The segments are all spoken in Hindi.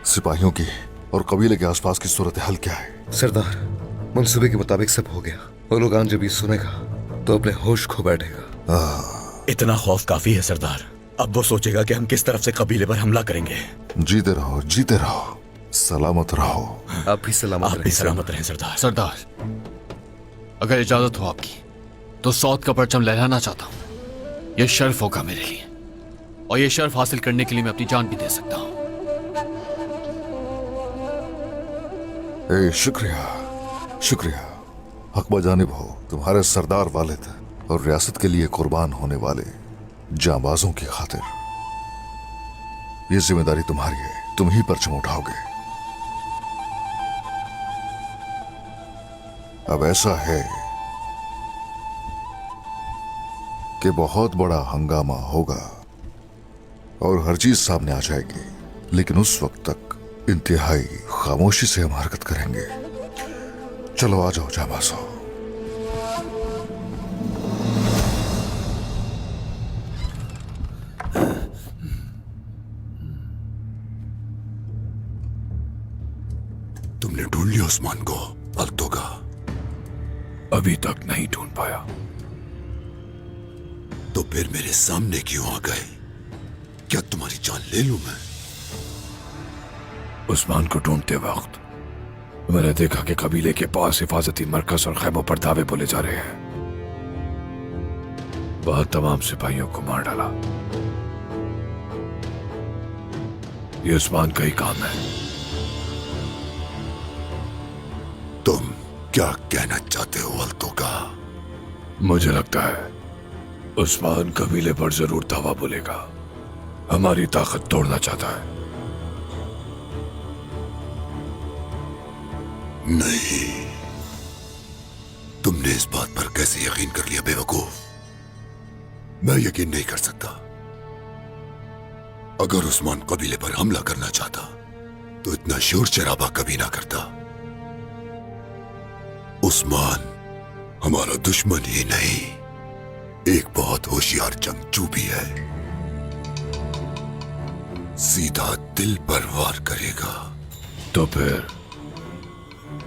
सिपाहियों की और कबीले के आसपास की सूरत हाल क्या है? सरदार, मंसूबे के मुताबिक सब हो गया। ओलुगान जब ये सुनेगा तो अपने होश खो बैठेगा। इतना खौफ काफी है सरदार। अब वो सोचेगा कि हम किस तरफ से कबीले पर हमला करेंगे। जीते रहो, जीते रहो, सलामत रहो। आप भी सलामत रहें। सलामत रहें सरदार। सरदार, अगर इजाजत हो आपकी तो सौद का परचम लहराना चाहता हूं। यह शर्फ होगा मेरे लिए, और यह शर्फ हासिल करने के लिए मैं अपनी जान भी दे सकता हूं। शुक्रिया, शुक्रिया। हक बजानिब हो तुम्हारे सरदार वालिद और रियासत के लिए कुर्बान होने वाले जांबाजों की खातिर। ये जिम्मेदारी तुम्हारी है, तुम ही परचम उठाओगे। अब ऐसा है कि बहुत बड़ा हंगामा होगा और हर चीज सामने आ जाएगी, लेकिन उस वक्त तक इंतहाई खामोशी से हम हरकत करेंगे। चलो आ जाओ जांबाजों। तुमने ढूंढ लिया उस्मान को? अल्तोगा अभी तक नहीं ढूंढ पाया। तो फिर मेरे सामने क्यों आ गए? क्या तुम्हारी जान ले लूं मैं? उस्मान को ढूंढते वक्त मैंने देखा कि कबीले के पास हिफाजती मरकज और खैमों पर दावे बोले जा रहे हैं। वहां तमाम सिपाहियों को मार डाला। ये उस्मान का ही काम है। तुम क्या कहना चाहते हो अल्तोगा? मुझे लगता है उस्मान कबीले पर जरूर दावा बोलेगा। हमारी ताकत तोड़ना चाहता है। नहीं, तुमने इस बात पर कैसे यकीन कर लिया बेवकूफ? मैं यकीन नहीं कर सकता। अगर उस्मान कबीले पर हमला करना चाहता तो इतना शोर शराबा कभी ना करता। उस्मान हमारा दुश्मन ही नहीं, एक बहुत होशियार जंगजू भी है। सीधा दिल पर वार करेगा। तो फिर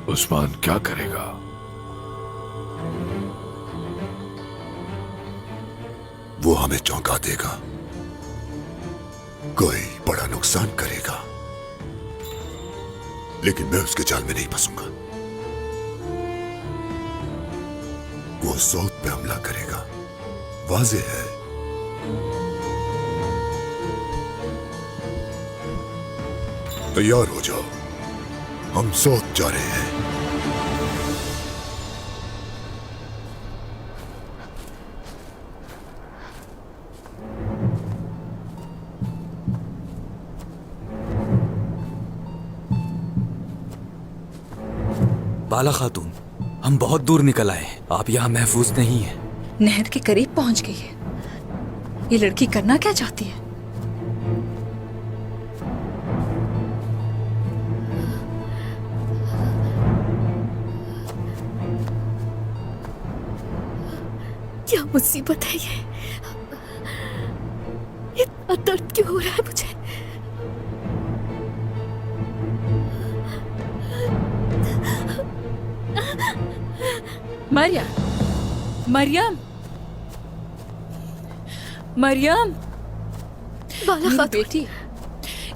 उस्मान क्या करेगा? वो हमें चौंका देगा, कोई बड़ा नुकसान करेगा, लेकिन मैं उसके जाल में नहीं फंसूंगा। वो सौद पे हमला करेगा, वाज़ेह है। तैयार हो जाओ, हम सौद जा रहे हैं। बाला खातून, हम बहुत दूर निकल आए। आप यहाँ महफूज नहीं है। नहर के करीब पहुंच गई है। ये लड़की करना क्या चाहती है? क्या मुसीबत है ये? इतना दर्द क्यों हो रहा है मुझे? मरियम, मरियम, मरियम, बाला खातून, बेटी,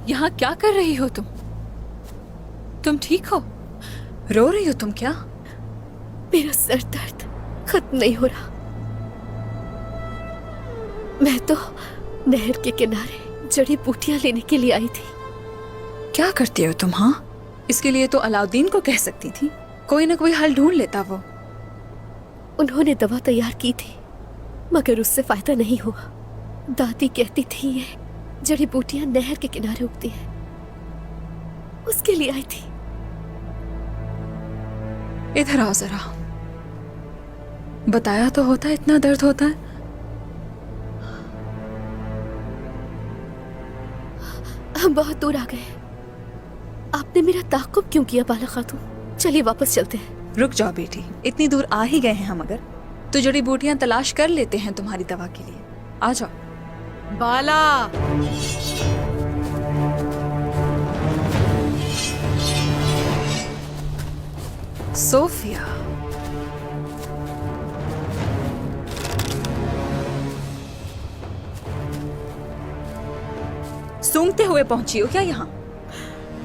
यहाँ क्या कर रही हो तुम? तुम ठीक हो? रो रही हो तुम क्या? मेरा सर दर्द खत्म नहीं हो रहा। मैं तो नहर के किनारे जड़ी बूटियां लेने के लिए आई थी। क्या करती हो तुम? हाँ, इसके लिए तो अलाउद्दीन को कह सकती थी, कोई ना कोई हल ढूंढ लेता वो। उन्होंने दवा तैयार की थी, मगर उससे फायदा नहीं हुआ। दादी कहती थी ये जड़ी बूटियां नहर के किनारे उगती हैं, उसके लिए आई थी। इधर आओ जरा। बताया तो होता, इतना दर्द होता है। हम बहुत दूर आ गए। आपने मेरा ताक़ुब क्यों किया बाला खातून? चलिए वापस चलते हैं। रुक जाओ बेटी, इतनी दूर आ ही गए हैं हम, अगर तो जड़ी बूटियां तलाश कर लेते हैं तुम्हारी दवा के लिए। आ जाओ। बाला, सोफिया, सूंघते हुए पहुंची हो क्या यहाँ?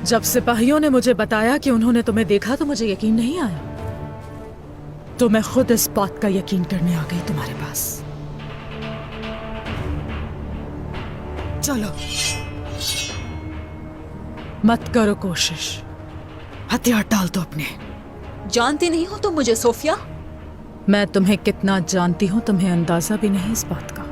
जब सिपाहियों ने मुझे बताया कि उन्होंने तुम्हें देखा तो मुझे यकीन नहीं आया, तो मैं खुद इस बात का यकीन करने आ गई तुम्हारे पास। चलो, मत करो कोशिश, हथियार डाल दो अपने। जानती नहीं हो तुम मुझे सोफिया? मैं तुम्हें कितना जानती हूं तुम्हें अंदाजा भी नहीं इस बात का।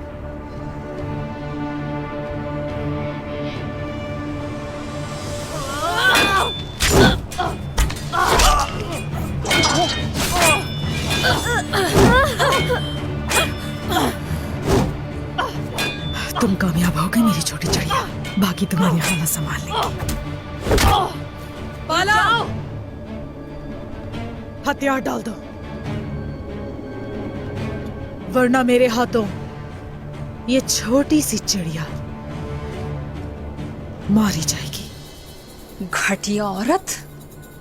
तुम कामयाब हो गई मेरी छोटी चिड़िया, बाकी तुम्हारी हालत संभाल लेंगी। पाला, हथियार डाल दो, वरना मेरे हाथों ये छोटी सी चिड़िया मारी जाएगी। घटिया औरत,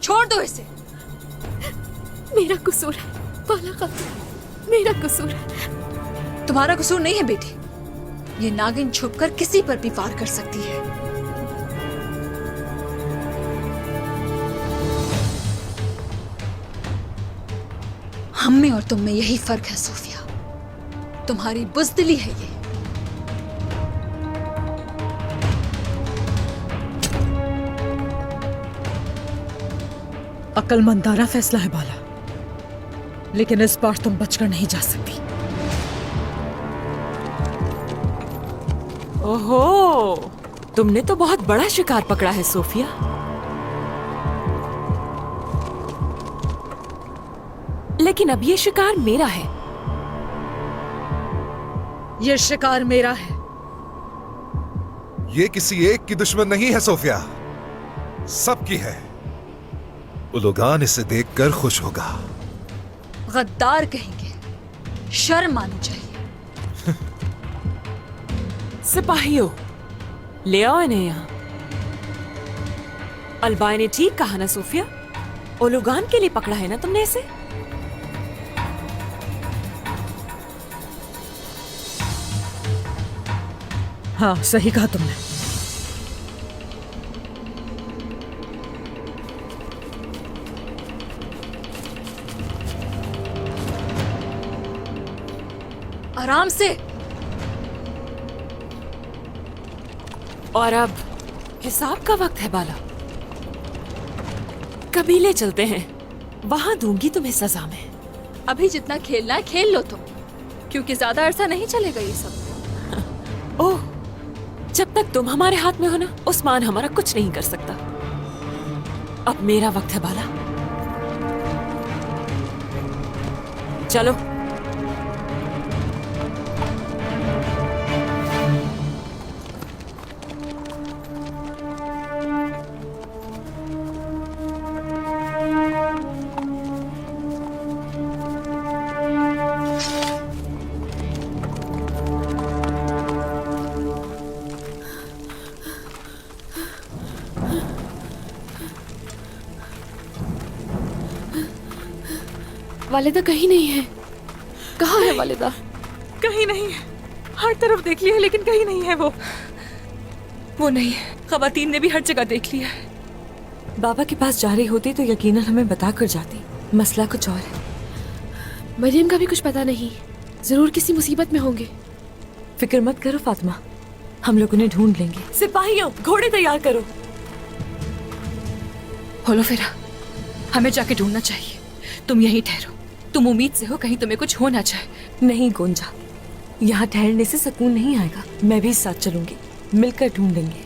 छोड़ दो इसे। मेरा कसूर है पाला खातून, मेरा कसूर है। तुम्हारा कसूर नहीं है बेटी, ये नागिन छुपकर किसी पर भी वार कर सकती है। हम में और तुम में यही फर्क है सोफिया, तुम्हारी बुज़दिली है ये। अक्लमंदाना फैसला है बाला, लेकिन इस बार तुम बचकर नहीं जा सकती। ओहो, तुमने तो बहुत बड़ा शिकार पकड़ा है सोफिया। लेकिन अब ये शिकार मेरा है। ये शिकार मेरा है। ये किसी एक की दुश्मन नहीं है सोफिया, सबकी है। उलुगान इसे देखकर खुश होगा। गद्दार कहेंगे, शर्म आनी चाहिए। सिपाहियों, ले आओ इन्हें यहाँ। अलबाई ने ठीक कहा ना सोफिया, ओलुगान के लिए पकड़ा है ना तुमने इसे? हाँ, सही कहा तुमने। आराम से। और अब हिसाब का वक्त है बाला। कबीले चलते हैं, वहां दूंगी तुम्हें सजा में। अभी जितना खेलना है खेल लो तुम, क्योंकि ज्यादा अरसा नहीं चलेगा ये सब। ओह, जब तक तुम हमारे हाथ में हो ना, उस्मान हमारा कुछ नहीं कर सकता। अब मेरा वक्त है बाला, चलो। वालिदा कहीं नहीं है। कहाँ है वालिदा? कहीं नहीं है, हर तरफ देख लिया है लेकिन कहीं नहीं है वो नहीं है। खवातीन ने भी हर जगह देख लिया है। बाबा के पास जा रही होती तो यकीनन हमें बता कर जाती। मसला कुछ और है। मरियम का भी कुछ पता नहीं, जरूर किसी मुसीबत में होंगे। फिक्र मत करो फातिमा, हम लोग उन्हें ढूंढ लेंगे। सिपाहियों, घोड़े तैयार करो। होलो फेरा, हमें जाके ढूंढना चाहिए। तुम यहीं ठहरो, तुम उम्मीद से हो कहीं तुम्हें कुछ हो ना जाए। नहीं गोंजा, यहाँ ठहरने से सुकून नहीं आएगा। मैं भी साथ चलूंगी, मिलकर ढूंढेंगे।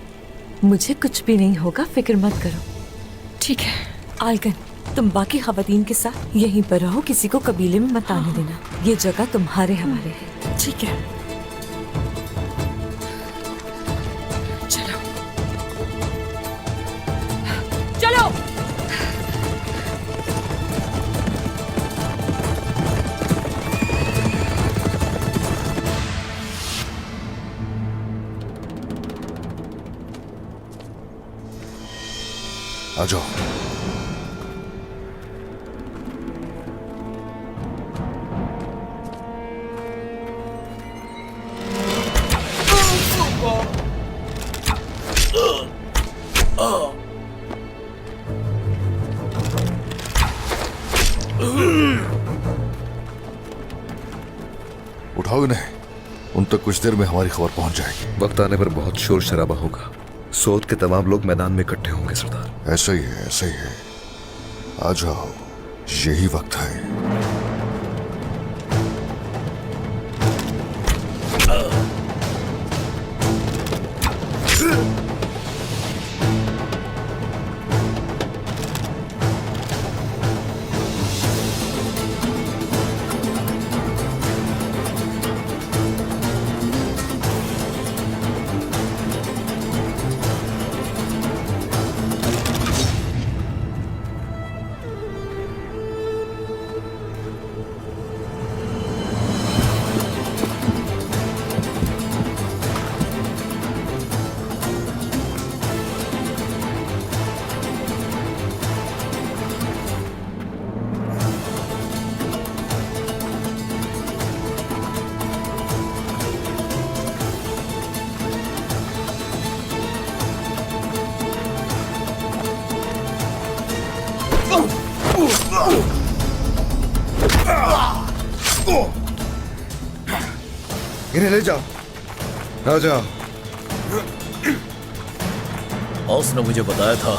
मुझे कुछ भी नहीं होगा, फिक्र मत करो। ठीक है। आलगन, तुम बाकी खवातीन के साथ यहीं पर रहो, किसी को कबीले में मत आने देना। ये जगह तुम्हारे हवाले है। ठीक है। चलो चलो। आ जाओ। दिखाओ इन्हें, उन तक कुछ देर में हमारी खबर पहुंच जाएगी। वक्त आने पर बहुत शोर शराबा होगा। सोत के तमाम लोग मैदान में इकट्ठे होंगे सरदार। ऐसा ही है, ऐसा ही है। आ जाओ, यही वक्त है। इन्हें ले जाओ, आ जाओ। उसने मुझे बताया था।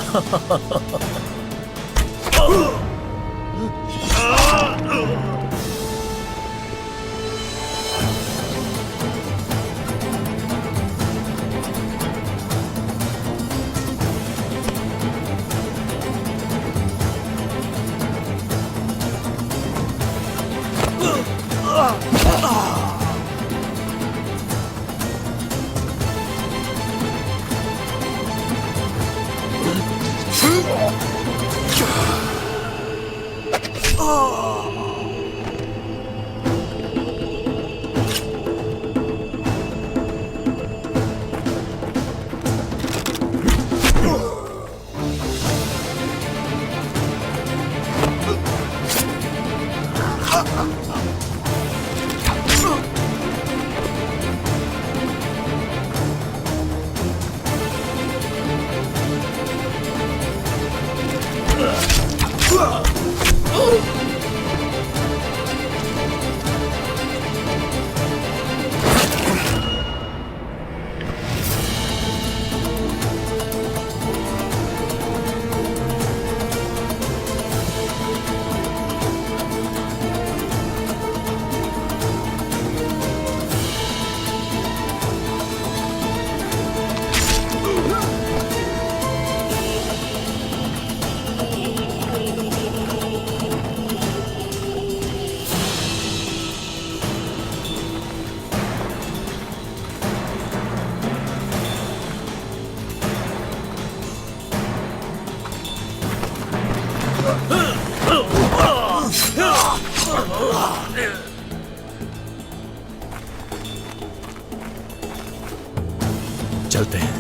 चलते हैं।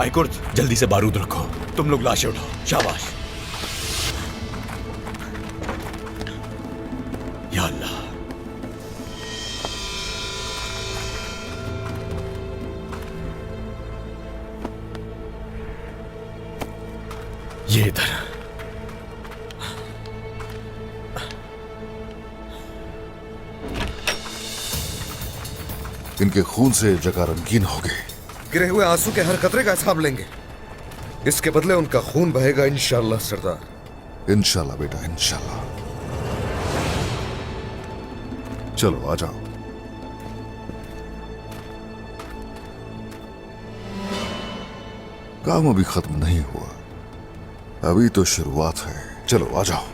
आइकुर्त, जल्दी से बारूद रखो। तुम लोग लाशें उठाओ। शाबाश। या अल्लाह। ये इधर। इनके खून से जगह रंगीन हो गई। गिरे हुए आंसू के हर कतरे का हिसाब लेंगे। इसके बदले उनका खून बहेगा इंशाअल्लाह सरदार। इंशाल्लाह बेटा, इंशाल्लाह। चलो आ जाओ। काम अभी खत्म नहीं हुआ, अभी तो शुरुआत है। चलो आ जाओ।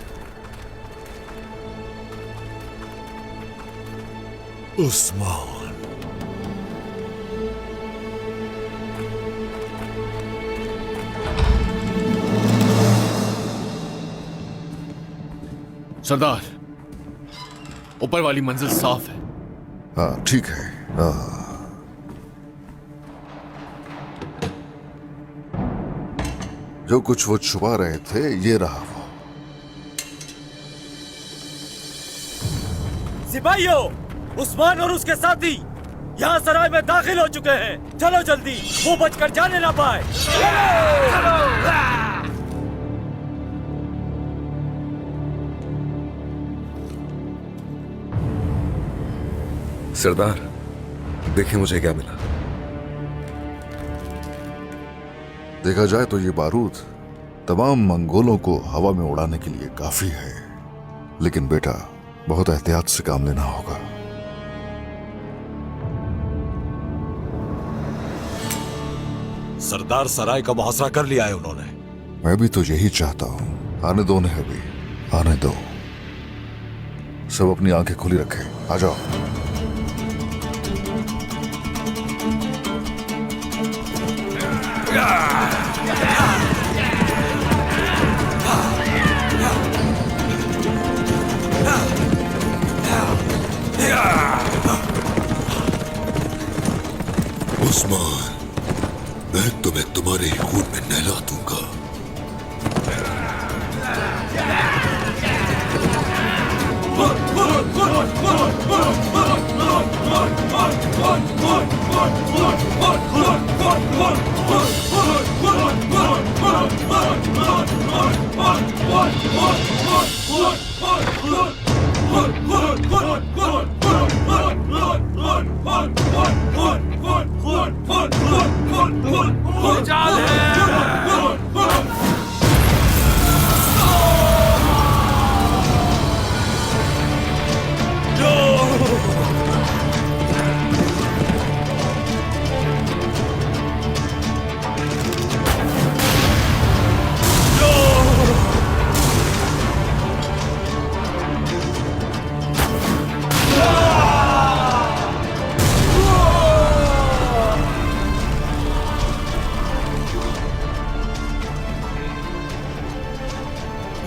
उस्मान, सरदार, ऊपर वाली मंजिल साफ है। हाँ ठीक है। जो कुछ वो छुपा रहे थे, ये रहा वो। सिपाहियों, उस्मान और उसके साथी यहाँ सराय में दाखिल हो चुके हैं। चलो जल्दी, वो बचकर जाने ना पाए। सरदार, देखिए मुझे क्या मिला। देखा जाए तो ये बारूद तमाम मंगोलों को हवा में उड़ाने के लिए काफी है, लेकिन बेटा बहुत एहतियात से काम लेना होगा। सरदार सराय का मुहासरा कर लिया है उन्होंने। मैं भी तो यही चाहता हूं। आने दो उन्हें, अभी आने दो। सब अपनी आंखें खुली रखें। आ जाओ। उस्मान, मैं तुम्हें तुम्हारे ही खून में नहला दूंगा।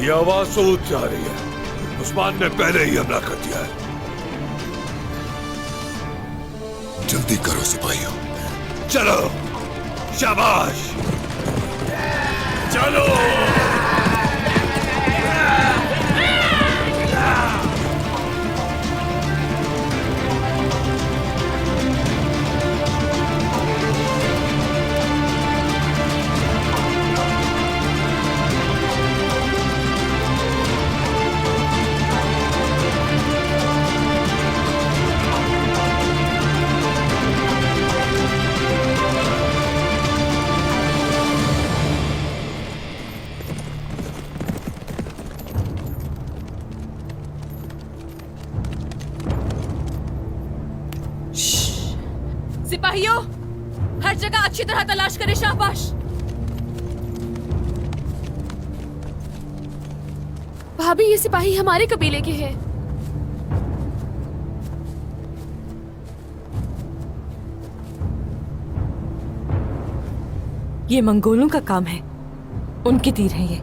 ये आवाज सूझ जा रही है। उस्मान ने पहले ही हमला कर दिया है। जल्दी करो सिपाहियों। चलो, शाबाश, चलो। सिपाहियों, हर जगह अच्छी तरह तलाश करें। शाबाश। भाभी, ये सिपाही हमारे कबीले के हैं। ये मंगोलों का काम है, उनके तीर हैं ये।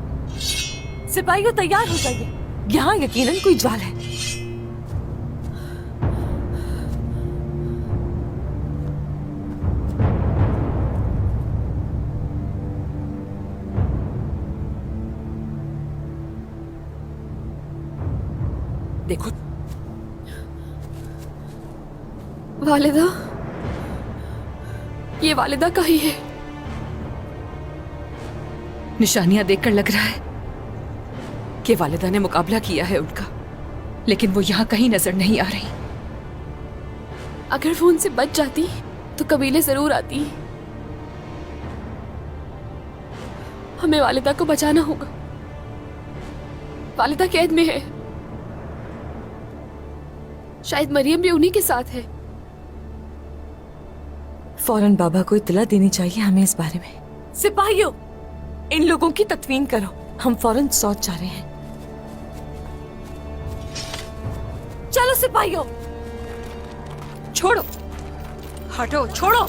सिपाहियों तैयार हो जाइए, यहाँ यकीनन कोई जाल है। देखो, वालिदा, ये वालिदा का ही है। निशानियां देखकर लग रहा है कि वालिदा ने मुकाबला किया है उनका, लेकिन वो यहाँ कहीं नजर नहीं आ रही। अगर वो उनसे बच जाती तो कबीले जरूर आती। हमें वालिदा को बचाना होगा। वालिदा कैद में है। शायद मरियम भी उन्हीं के साथ है। फौरन बाबा को इत्तला देनी चाहिए हमें इस बारे में। सिपाहियों, इन लोगों की तदफीन करो, हम फौरन सौच जा रहे हैं। चलो सिपाहियों। छोड़ो, हटो, छोड़ो।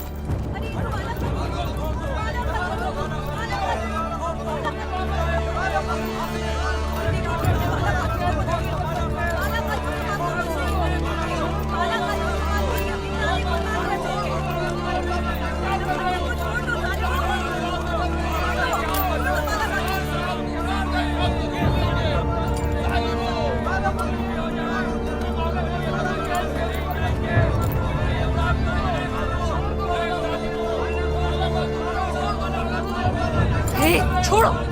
छोड़ो।